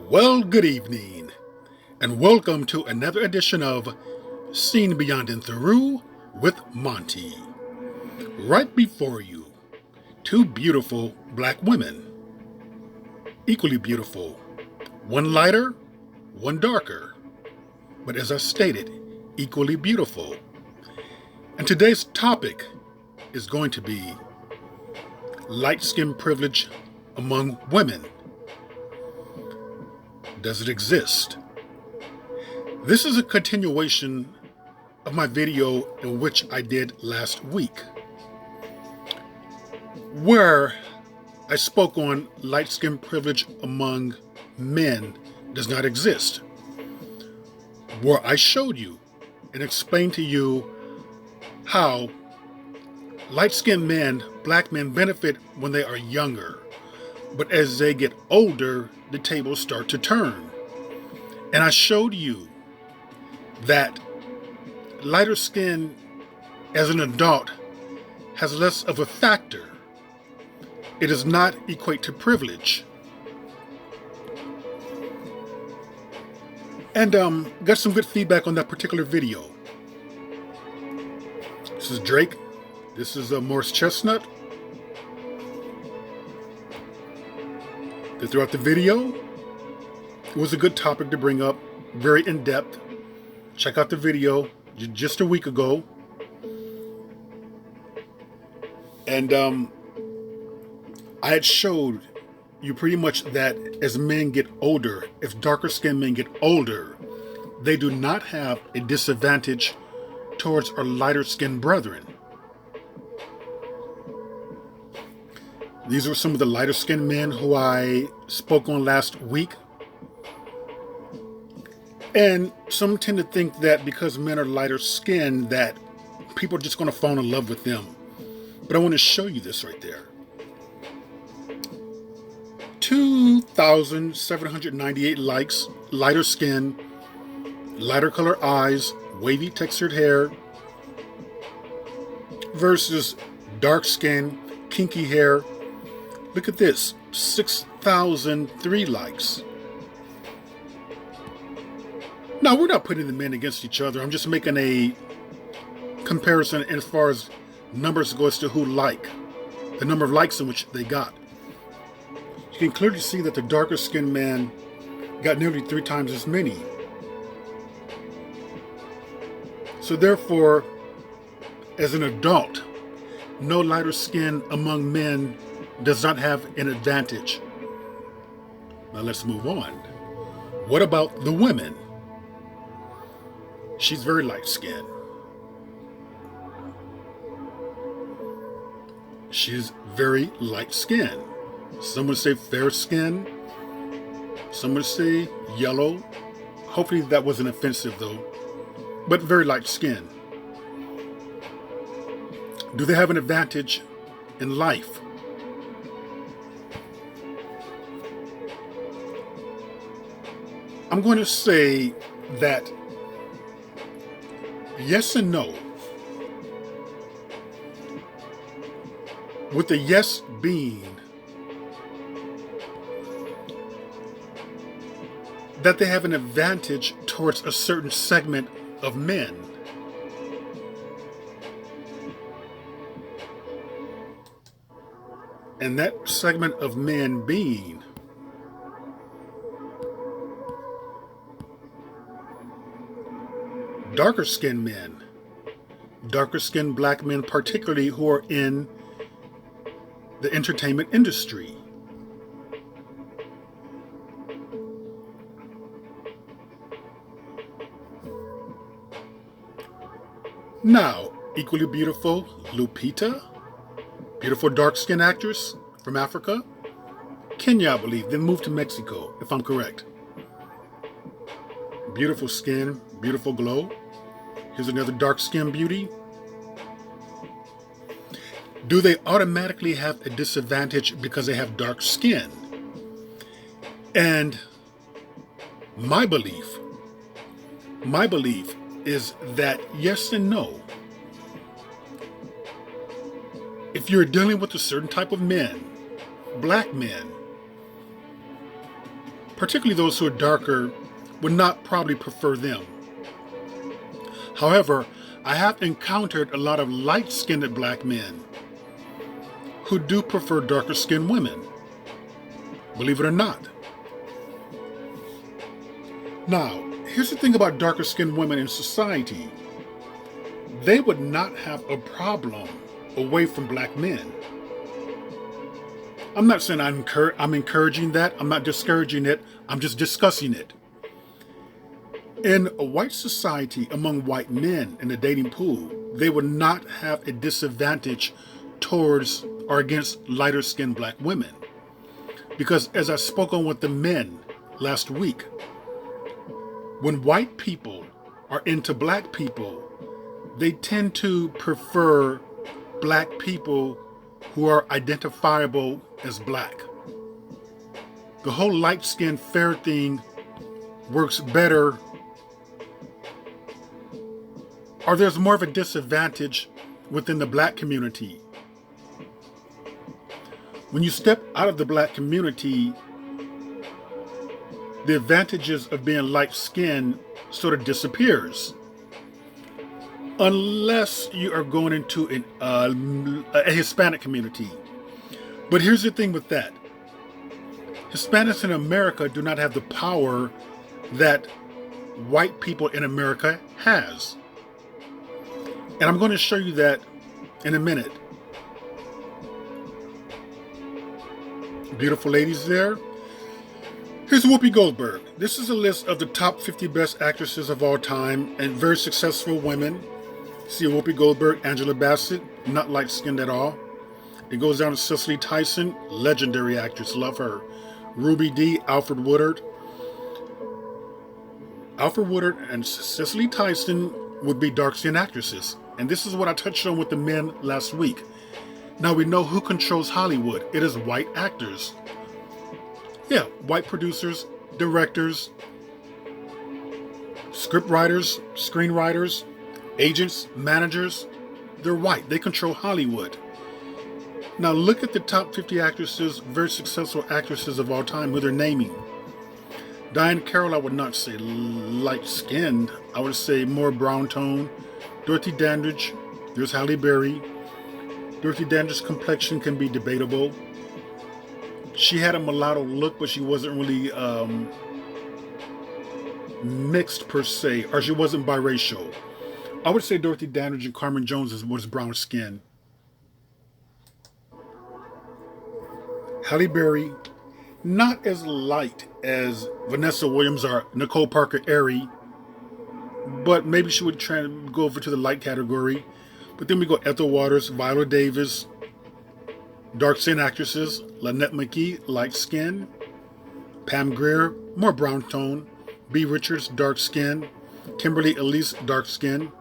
Well, good evening, and welcome to another edition of Seen Beyond and Through with Monty. Right before you, two beautiful black women, equally beautiful, one lighter, one darker, but as I stated, equally beautiful. And today's topic is going to be light skin privilege among women. Does it exist? This is a continuation of my video in which I did last week, where I spoke on light skin privilege among men does not exist, where I showed you and explained to you how light-skinned men, black men, benefit when they are younger, but as they get older, the tables start to turn. And I showed you that lighter skin as an adult has less of a factor. It does not equate to privilege. And got some good feedback on that particular video. This is Drake. This is Morris Chestnut. Throughout the video, it was a good topic to bring up, very in-depth. Check out the video just a week ago. And I had showed you pretty much that as men get older, if darker skinned men get older, they do not have a disadvantage towards our lighter skinned brethren. These were some of the lighter skinned men who I spoke on last week. And some tend to think that because men are lighter skinned that people are just going to fall in love with them. But I want to show you this right there. 2,798 likes, lighter skin, lighter color eyes, wavy textured hair, versus dark skin, kinky hair. Look at this, 6,003 likes. Now, we're not putting the men against each other. I'm just making a comparison as far as numbers go as to who like, the number of likes in which they got. You can clearly see that the darker skinned man got nearly 3 times as many. So therefore, as an adult, no lighter skin among men does not have an advantage. Now let's move on. What about the women? She's very light skinned. She's very light skinned. Some would say fair skin. Some would say yellow. Hopefully that wasn't offensive though. But very light skin. Do they have an advantage in life? I'm going to say that yes and no. With the yes being that they have an advantage towards a certain segment of men. And that segment of men being darker skinned men, darker skinned black men, particularly who are in the entertainment industry. Now, equally beautiful Lupita, beautiful dark skinned actress from Africa, Kenya, I believe, then moved to Mexico, if I'm correct. Beautiful skin, beautiful glow. Here's another dark skinned beauty. Do they automatically have a disadvantage because they have dark skin? And my belief is that yes and no. If you're dealing with a certain type of men, black men, particularly those who are darker, would not probably prefer them. However, I have encountered a lot of light-skinned black men who do prefer darker-skinned women, believe it or not. Now, here's the thing about darker-skinned women in society. They would not have a problem away from black men. I'm not saying I'm encouraging that. I'm not discouraging it. I'm just discussing it. In a white society, among white men in the dating pool, they would not have a disadvantage towards or against lighter skinned black women. Because as I spoke on with the men last week, when white people are into black people, they tend to prefer black people who are identifiable as black. The whole light-skinned fair thing works better, or there's more of a disadvantage within the black community. When you step out of the black community, the advantages of being light-skinned sort of disappears. Unless you are going into a Hispanic community. But here's the thing with that. Hispanics in America do not have the power that white people in America has. And I'm going to show you that in a minute. Beautiful ladies there. Here's Whoopi Goldberg. This is a list of the top 50 best actresses of all time and very successful women. See Whoopi Goldberg, Angela Bassett, not light-skinned at all. It goes down to Cicely Tyson, legendary actress, love her. Ruby Dee, Alfred Woodard. Alfred Woodard and Cicely Tyson would be dark-skinned actresses. And this is what I touched on with the men last week. Now we know who controls Hollywood. It is white actors. Yeah, white producers, directors, script writers, screenwriters, agents, managers. They're white. They control Hollywood. Now look at the top 50 actresses, very successful actresses of all time, who they're naming. Diane Carroll, I would not say light-skinned. I would say more brown tone. Dorothy Dandridge. There's Halle Berry. Dorothy Dandridge's complexion can be debatable. She had a mulatto look, but she wasn't really mixed per se, or she wasn't biracial. I would say Dorothy Dandridge and Carmen Jones was brown skin. Halle Berry, not as light as Vanessa Williams or Nicole Parker Airy, but maybe she would try to go over to the light category. But then we go Ethel Waters, Viola Davis, dark skin actresses, Lynette McKee, light skin, Pam Grier, more brown tone, B. Richards, dark skin, Kimberly Elise, dark skin.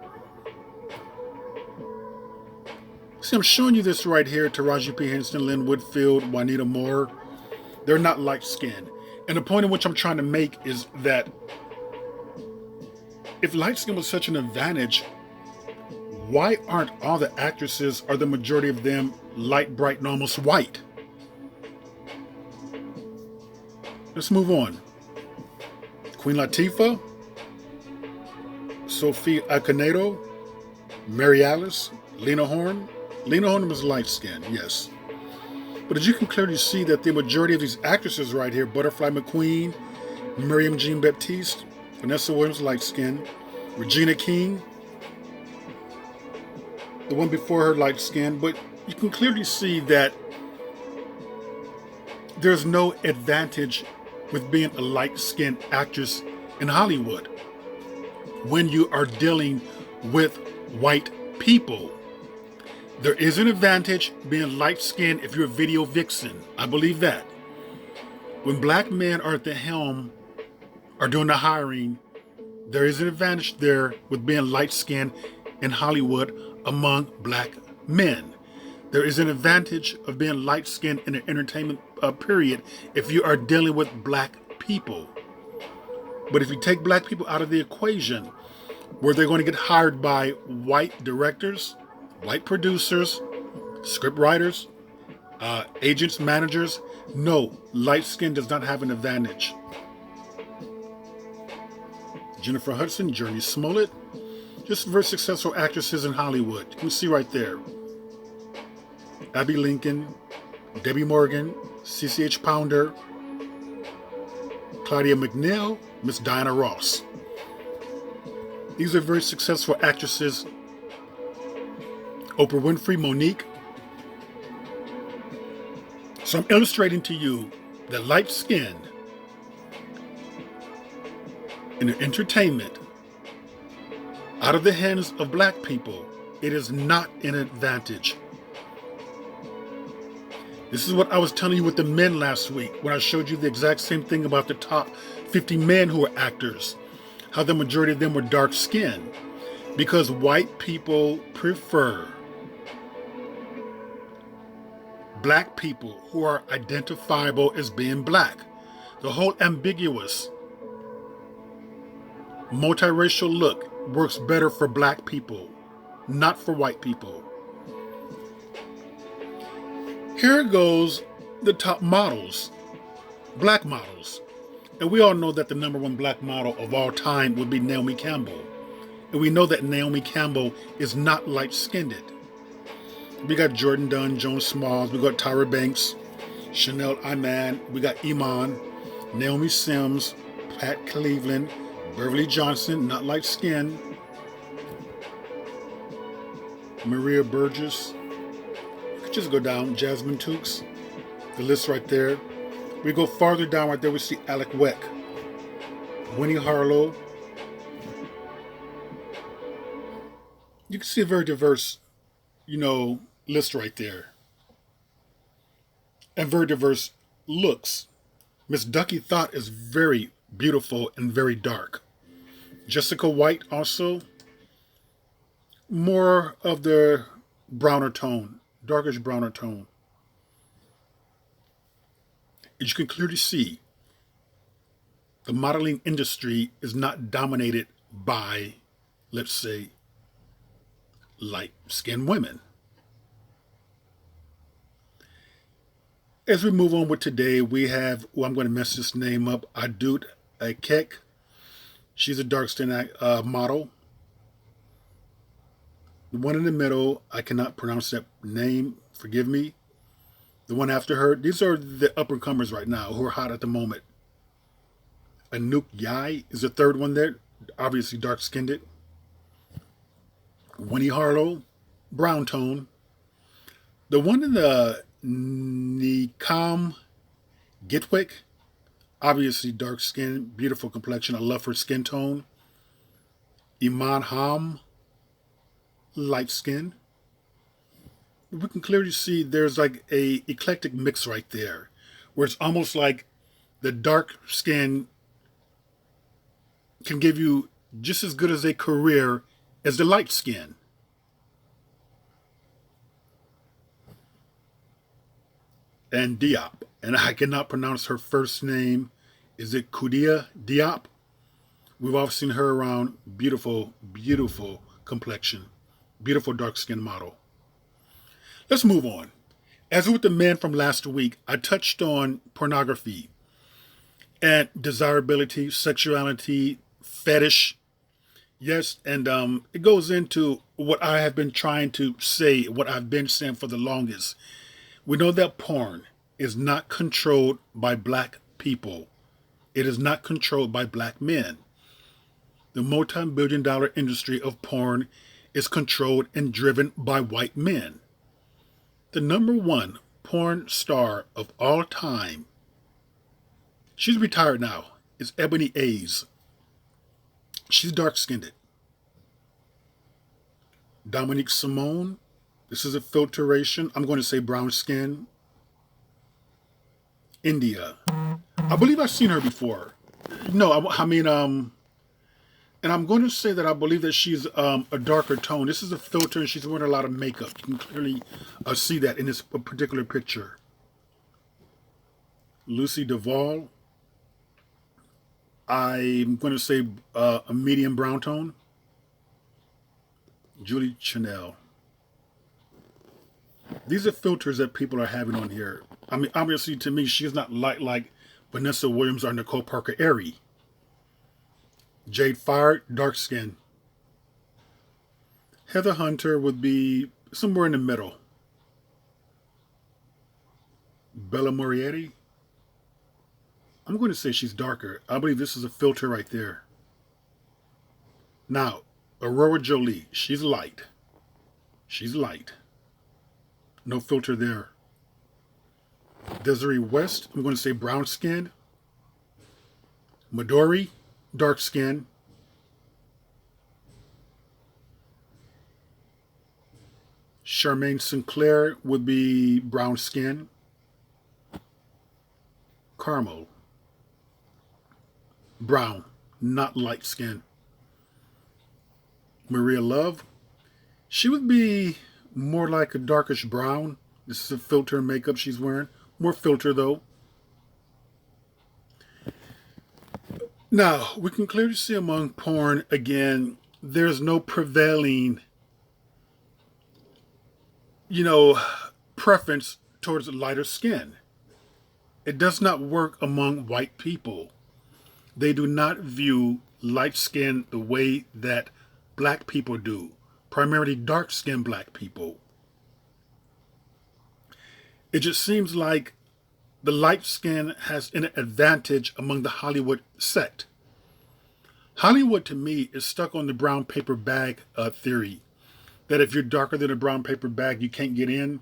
See, I'm showing you this right here. Taraji P. Henson, Lynn Whitfield, Juanita Moore. They're not light skinned. And the point in which I'm trying to make is that if light skin was such an advantage, why aren't all the actresses, or the majority of them, light, bright, and almost white? Let's move on. Queen Latifah, Sophie Akonedo, Mary Alice, Lena Horne. Lena Horne was light-skinned, yes. But as you can clearly see that the majority of these actresses right here, Butterfly McQueen, Miriam Jean-Baptiste, Vanessa Williams, light-skinned, Regina King, the one before her, light-skinned, but you can clearly see that there's no advantage with being a light-skinned actress in Hollywood when you are dealing with white people. There is an advantage being light-skinned if you're a video vixen. I believe that. When black men are at the helm or doing the hiring, there is an advantage there with being light-skinned in Hollywood among black men. There is an advantage of being light-skinned in the entertainment period if you are dealing with black people. But if you take black people out of the equation, where they're going to get hired by white directors, white producers, script writers, agents, managers, No, light skin does not have an advantage. Jennifer Hudson, Journey Smollett, just very successful actresses in Hollywood. You can see right there. Abby Lincoln, Debbie Morgan, CCH Pounder, Claudia McNeil, Miss Diana Ross. These are very successful actresses. Oprah Winfrey, Monique. So I'm illustrating to you that light skin in entertainment, out of the hands of black people, it is not an advantage. This is what I was telling you with the men last week when I showed you the exact same thing about the top 50 men who are actors, how the majority of them were dark skinned because white people prefer black people who are identifiable as being black. The whole ambiguous, multiracial look works better for black people, not for white people. Here goes the top models, black models. And we all know that the #1 black model of all time would be Naomi Campbell. And we know that Naomi Campbell is not light-skinned. We got Jordan Dunn, Joan Smalls, we got Tyra Banks, Chanel Iman, we got Iman, Naomi Sims, Pat Cleveland, Beverly Johnson, not light-skinned, Maria Burgess. We could just go down, Jasmine Tukes, the list right there. We go farther down right there, we see Alec Weck, Winnie Harlow. You can see a very diverse, list right there. And very diverse looks. Miss Ducky Thought is very beautiful and very dark. Jessica White also, more of the browner tone, darkish browner tone. As you can clearly see, the modeling industry is not dominated by, let's say, light-skinned women. As we move on with today, we have, I'm going to mess this name up, Adut Akek. She's a dark-skinned model. The one in the middle, I cannot pronounce that name, forgive me. The one after her, these are the up-and-comers right now who are hot at the moment. Anouk Yai is the third one there, obviously dark-skinned. Winnie Harlow, brown tone. The one in the Nikam Gitwick, obviously dark skin, beautiful complexion. I love her skin tone. Iman Ham, light skin. We can clearly see there's like a eclectic mix right there, where it's almost like the dark skin can give you just as good as a career as the light skin. And Diop, and I cannot pronounce her first name. Is it Kudia Diop? We've all seen her around. Beautiful, beautiful complexion. Beautiful dark skin model. Let's move on. As with the men from last week, I touched on pornography and desirability, sexuality, fetish. Yes, and it goes into what I have been trying to say, what I've been saying for the longest. We know that porn is not controlled by black people. It is not controlled by black men. The multi-billion-dollar industry of porn is controlled and driven by white men. The #1 porn star of all time, she's retired now, is Ebony Ayes. She's dark-skinned. Dominique Simone, this is a filtration. I'm going to say brown skin. India. I believe I've seen her before. No, and I'm going to say that I believe that she's a darker tone. This is a filter and she's wearing a lot of makeup. You can clearly see that in this particular picture. Lacey Duvalle. I'm going to say a medium brown tone. Julie Chanel. These are filters that people are having on here. I mean, obviously to me, she's not light like Vanessa Williams or Nicole Parker Airy. Jade Fire, dark skin. Heather Hunter would be somewhere in the middle. Bella Moretti, I'm going to say she's darker. I believe this is a filter right there. Now, Aurora Jolie, she's light. She's light. No filter there. Desiree West, I'm going to say brown skin. Midori, dark skin. Charmaine Sinclair would be brown skin. Caramel, brown, not light skin. Maria Love, she would be more like a darkish brown. This is a filter makeup she's wearing. More filter though. Now, we can clearly see among porn, again, there's no prevailing, preference towards lighter skin. It does not work among white people. They do not view light skin the way that black people do, primarily dark-skinned black people. It just seems like the light skin has an advantage among the Hollywood sect. Hollywood, to me, is stuck on the brown paper bag theory, that if you're darker than a brown paper bag, you can't get in.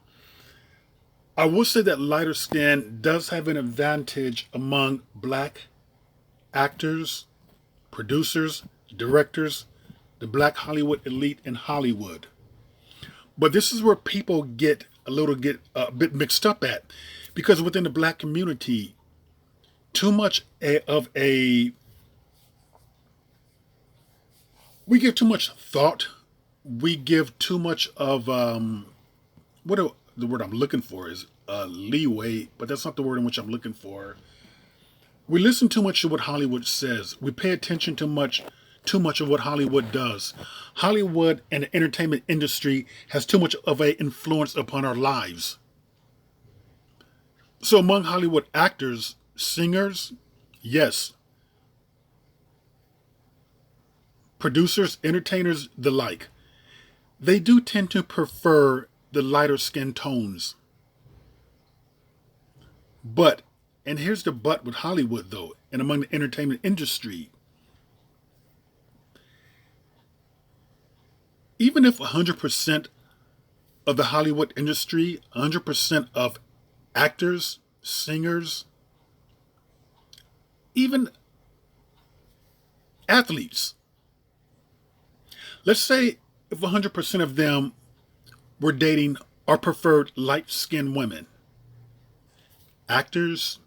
I will say that lighter skin does have an advantage among black actors, producers, directors, the black Hollywood elite in Hollywood. But this is where people get a bit mixed up at, because within the black community, we give too much thought. We give too much of the word I'm looking for is leeway, but that's not the word in which I'm looking for. We listen too much to what Hollywood says. We pay attention too much of what Hollywood does. Hollywood and the entertainment industry has too much of an influence upon our lives. So among Hollywood actors, singers, yes. Producers, entertainers, the like. They do tend to prefer the lighter skin tones. But, and here's the but with Hollywood though, and among the entertainment industry, even if 100% of the Hollywood industry, 100% of actors, singers, even athletes, let's say if 100% of them were dating or preferred light-skinned women, actors,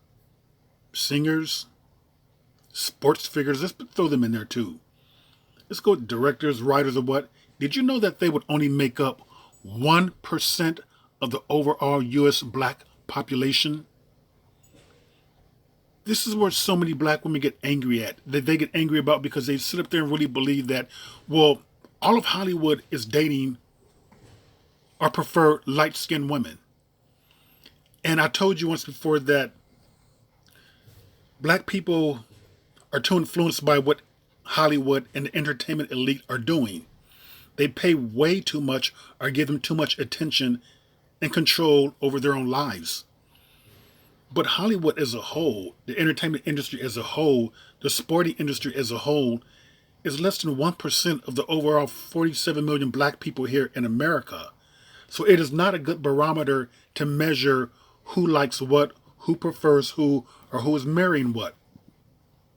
singers, sports figures, let's throw them in there too. Let's go with directors, writers, or what. Did you know that they would only make up 1% of the overall U.S. black population? This is where so many black women get angry at. That they get angry about because they sit up there and really believe that, well, all of Hollywood is dating or prefer light-skinned women. And I told you once before that black people are too influenced by what Hollywood and the entertainment elite are doing. They pay way too much or give them too much attention and control over their own lives. But Hollywood as a whole, the entertainment industry as a whole, the sporting industry as a whole, is less than 1% of the overall 47 million black people here in America. So it is not a good barometer to measure who likes what, who prefers who, or who is marrying what.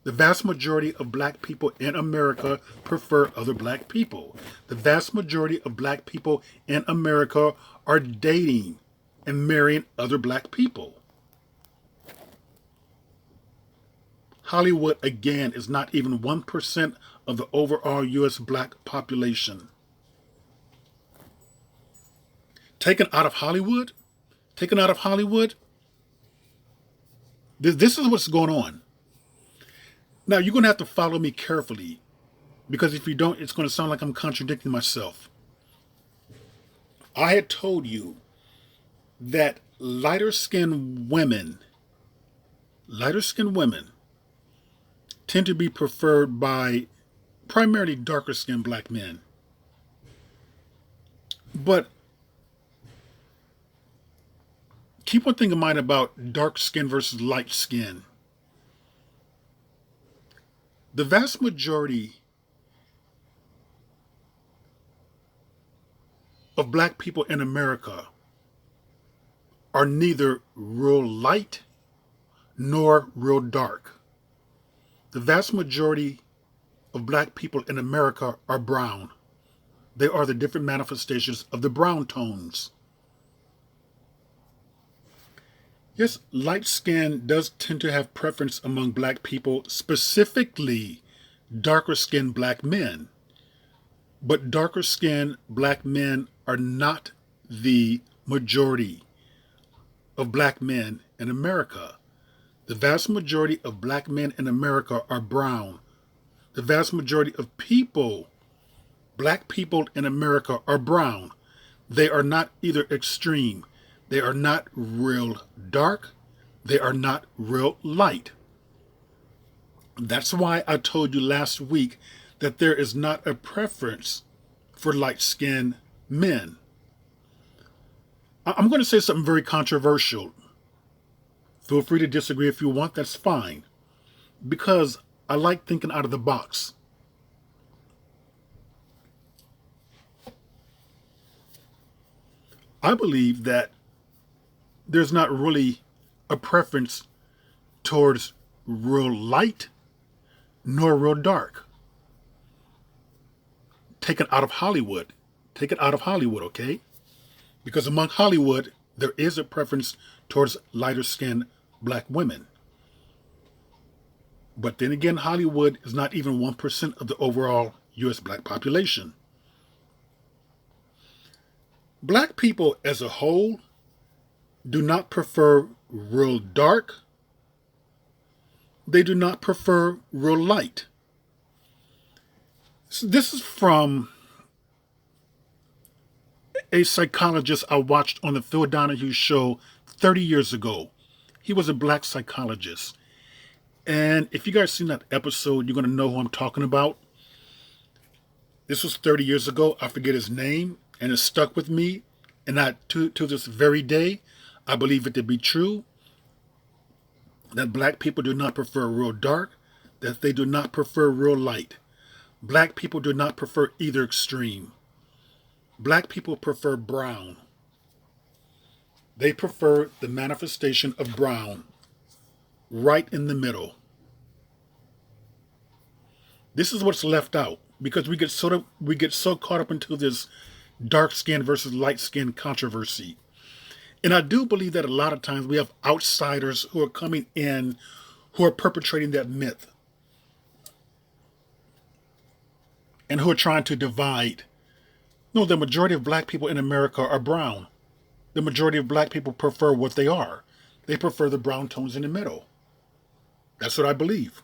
The vast majority of black people in America prefer other black people. The vast majority of black people in America are dating and marrying other black people. Hollywood, again, is not even 1% of the overall U.S. black population. Taken out of Hollywood, this is what's going on. Now, you're going to have to follow me carefully, because if you don't, it's going to sound like I'm contradicting myself. I had told you that lighter skinned women tend to be preferred by primarily darker skinned black men. But keep one thing in mind about dark skin versus light skin. The vast majority of black people in America are neither real light nor real dark. The vast majority of black people in America are brown. They are the different manifestations of the brown tones. Yes, light skin does tend to have preference among black people, specifically darker skinned black men. But darker skinned black men are not the majority of black men in America. The vast majority of black men in America are brown. The vast majority of black people in America are brown. They are not either extreme. They are not real dark. They are not real light. That's why I told you last week that there is not a preference for light-skinned men. I'm going to say something very controversial. Feel free to disagree if you want, that's fine. Because I like thinking out of the box. I believe that there's not really a preference towards real light nor real dark. Take it out of Hollywood. Take it out of Hollywood, okay? Because among Hollywood, there is a preference towards lighter skinned black women. But then again, Hollywood is not even 1% of the overall U.S. black population. Black people as a whole do not prefer real dark. They do not prefer real light. So this is from a psychologist I watched on the Phil Donahue show 30 years ago. He was a black psychologist. And if you guys seen that episode, you're going to know who I'm talking about. This was 30 years ago. I forget his name, and it stuck with me. And to this very day, I believe it to be true that black people do not prefer real dark, that they do not prefer real light. Black people do not prefer either extreme. Black people prefer brown. They prefer the manifestation of brown, right in the middle. This is what's left out because we get so caught up into this dark skin versus light skin controversy. And I do believe that a lot of times we have outsiders who are coming in who are perpetrating that myth and who are trying to divide. No, the majority of black people in America are brown. The majority of black people prefer what they are. They prefer the brown tones in the middle. That's what I believe.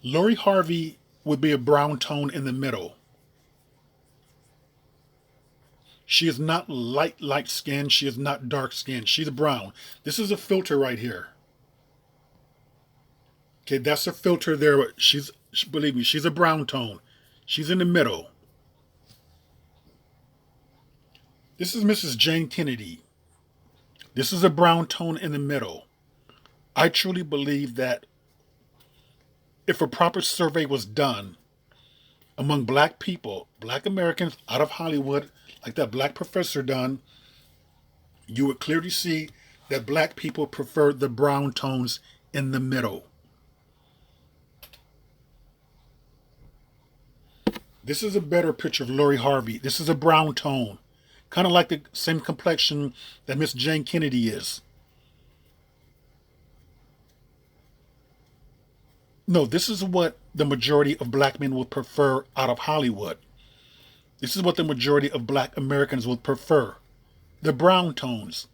Lori Harvey would be a brown tone in the middle. She is not light skin. She is not dark skin. She's brown. This is a filter right here. Okay, that's a filter there. Believe me, she's a brown tone. She's in the middle. This is Mrs. Jane Kennedy. This is a brown tone in the middle. I truly believe that if a proper survey was done among black people, black Americans out of Hollywood, like that black professor done, you would clearly see that black people prefer the brown tones in the middle. This is a better picture of Lori Harvey. This is a brown tone. Kind of like the same complexion that Miss Jane Kennedy is. No, this is what the majority of black men would prefer out of Hollywood. This is what the majority of black Americans would prefer. The brown tones.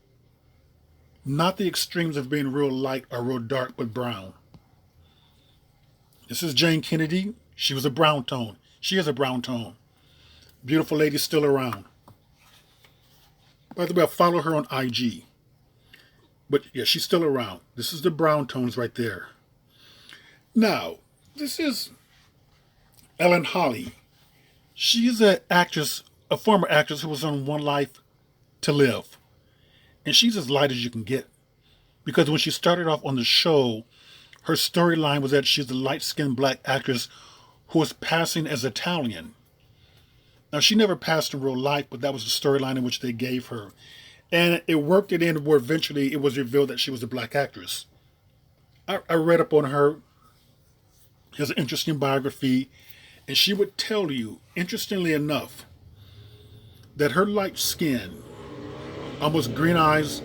Not the extremes of being real light or real dark, but brown. This is Jane Kennedy. She was a brown tone. She is a brown tone. Beautiful lady still around. By the way, I follow her on IG. But yeah, she's still around. This is the brown tones right there. Now, this is Ellen Holly. She's an actress, a former actress who was on One Life to Live. And she's as light as you can get. Because when she started off on the show, her storyline was that she's a light-skinned black actress who was passing as Italian. Now, she never passed in real life, but that was the storyline in which they gave her. And it worked it in where eventually it was revealed that she was a black actress. I read up on her. She has an interesting biography. And she would tell you, interestingly enough, that her light skin, almost green eyes,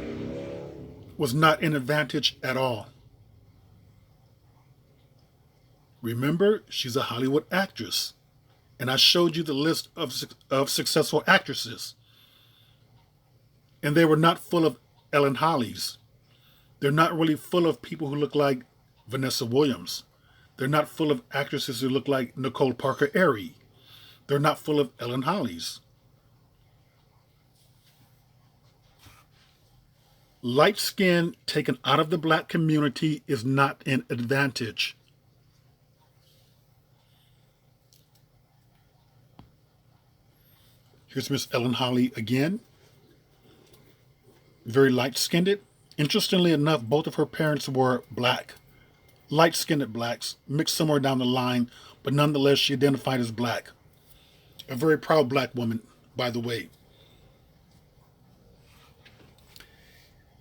was not an advantage at all. Remember, she's a Hollywood actress. And I showed you the list of successful actresses. And they were not full of Ellen Hollies. They're not really full of people who look like Vanessa Williams. They're not full of actresses who look like Nicole Parker Arie. They're not full of Ellen Hollies. Light skin taken out of the black community is not an advantage. Here's Miss Ellen Holly again. Very light-skinned. Interestingly enough, both of her parents were black. Light-skinned blacks, mixed somewhere down the line, but nonetheless she identified as black. A very proud black woman, by the way.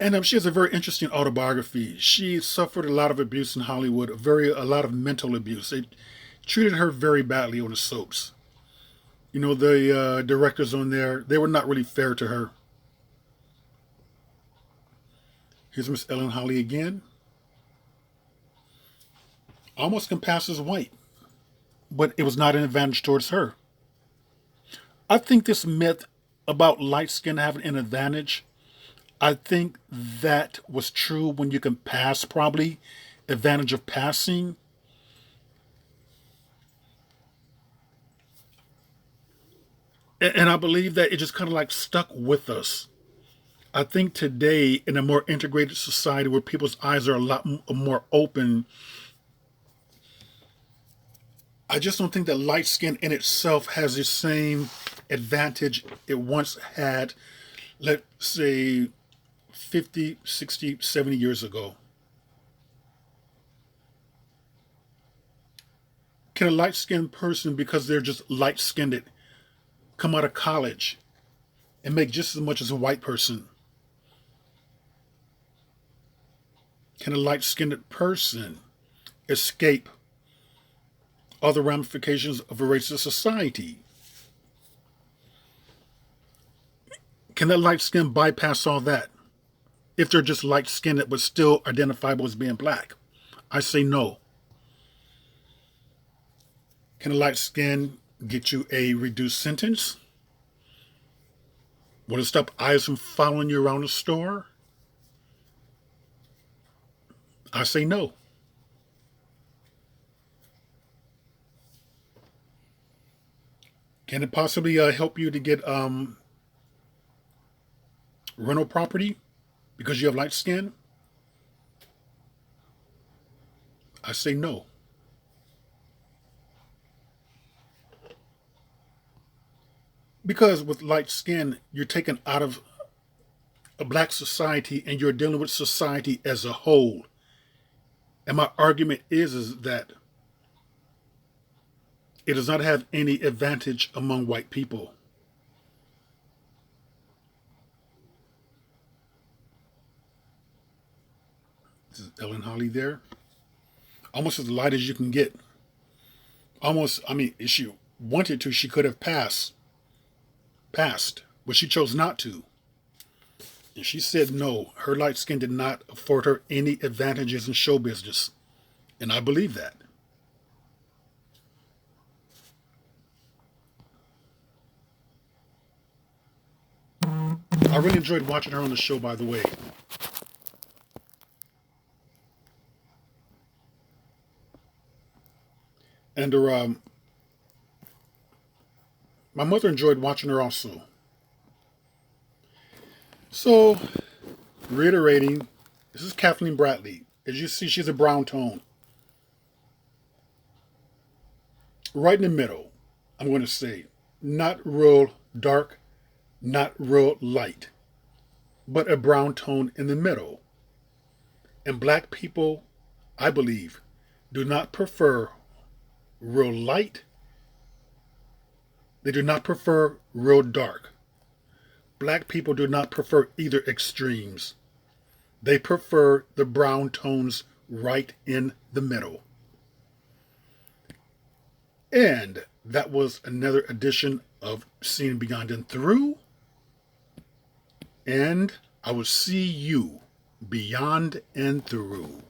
And she has a very interesting autobiography. She suffered a lot of abuse in Hollywood, a lot of mental abuse. They treated her very badly on the soaps. You know, the directors on there, they were not really fair to her. Here's Miss Ellen Holly again. Almost can pass as white, but it was not an advantage towards her. I think this myth about light skin having an advantage, I think that was true when you can pass, probably. Advantage of passing. And I believe that it just kind of like stuck with us. I think today, in a more integrated society where people's eyes are a lot more open, I just don't think that light skin in itself has the same advantage it once had, let's say, 50, 60, 70 years ago. Can a light-skinned person, because they're just light-skinned, come out of college and make just as much as a white person? Can a light-skinned person escape all the ramifications of a racist society? Can that light skin bypass all that? If they're just light-skinned but still identifiable as being black? I say no. Can a light skin get you a reduced sentence? Will it stop eyes from following you around the store? I say no. Can it possibly help you to get rental property because you have light skin? I say no. Because with light skin, you're taken out of a black society and you're dealing with society as a whole. And my argument is that it does not have any advantage among white people. This is Ellen Holly there. Almost as light as you can get. Almost, I mean, if she wanted to, she could have passed, but she chose not to. And she said no, her light skin did not afford her any advantages in show business. And I believe that. I really enjoyed watching her on the show, by the way. And my mother enjoyed watching her also. So, reiterating, this is Kathleen Bradley. As you see, she's a brown tone. Right in the middle, I'm going to say, not real dark, not real light, but a brown tone in the middle. And black people, I believe, do not prefer real light. They do not prefer real dark. Black people do not prefer either extremes. They prefer the brown tones right in the middle. And that was another edition of Seeing Beyond and Through. And I will see you beyond and through.